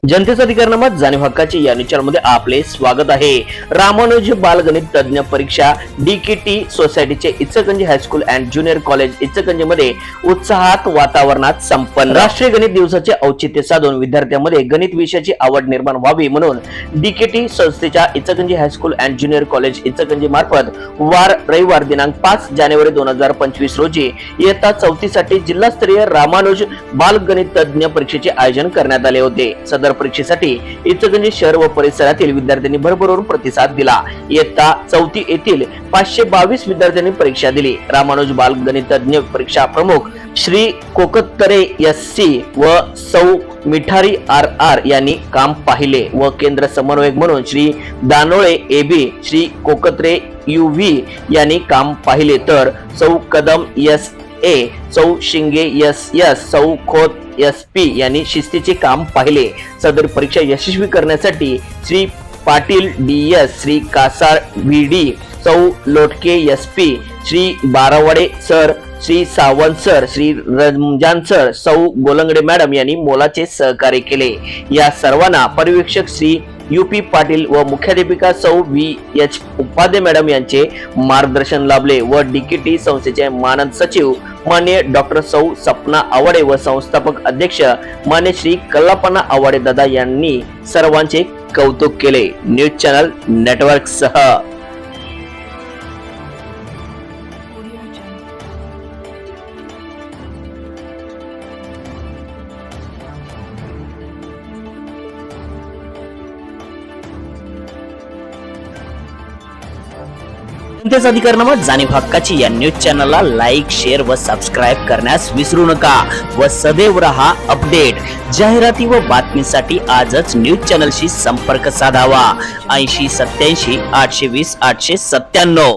जनतेचा अधिकारनामा जाणीव हक्काची या न्यूजमध्ये आपले स्वागत आहे। रामानुज बालगणित तज्ञ परीक्षा डीकेटी सोसायटीचे Ichalkaranji high school and junior college Ichalkaranji मध्ये उत्साहात वातावरणात संपन्न। राष्ट्रीय गणित दिवसाचे औचित्य साधून विद्यार्थ्यांमध्ये गणित विषयाची आवड निर्माण व्हावी म्हणून डीकेटी संस्थेच्या Ichalkaranji high school and junior college Ichalkaranji मार्फत रविवार दिनांक 5 जानेवारी 2025 रोजी इयत्ता 4थी साठी जिल्हास्तरीय रामानुज बालगणित तज्ञ परीक्षेचे आयोजन करण्यात आले होते। सदर परीक्षेसाठी इचलकरंजी शहर व परिसरातील विद्यार्थ्यांनी भरभरून प्रतिसाद दिला। इयत्ता 4थी येथील 522 विद्यार्थ्यांनी परीक्षा दिली। रामानुज बालगणित तज्ञ परीक्षा प्रमुख श्री कोकतरे एससी व सौ मिठारी आर यांनी काम पाहिले व केंद्र समन्वयक म्हणून श्री दानोळे एबी, श्री कोकतरे यूव्ही यांनी काम पाहिले तर सौ कदम एस ए, सौ शिंगे एस एस, सौ खोत SP यांनी शिस्तीचे काम पाहिले। सदर परीक्षा यशस्वी करण्यासाठी Shri Patil DS, Shri Kasar VD, Sau Lotke SP, Shri Baravade sir, Shri Sawant sir, Shri Ramzan sir, Sau Golangade madam यांनी मोलाचे सहकार्य केले। या सर्वांना पर्यवेक्षक श्री UP पाटील व मुख्याध्यापिका सौ VH उपाध्ये मॅडम यांचे मार्गदर्शन लाभले व डीकेटी संस्थेचे मानद सचिव मान्य डॉक्टर सौ सपना आवाडे व संस्थापक अध्यक्ष मान्य श्री कल्लापना आवाडे दादा यांनी सर्वांचे कौतुक केले। न्यूज चॅनल नेटवर्क सह जनतेचा अधिकारनामा जाणीव हक्काची या न्यूज चॅनलला लाईक, शेअर व सबस्क्राईब करण्यास विसरू नका व सदैव रहा अपडेट। जाहिराती व बातमीसाठी आजच न्यूज चॅनलशी संपर्क साधावा। 80 87 820 897।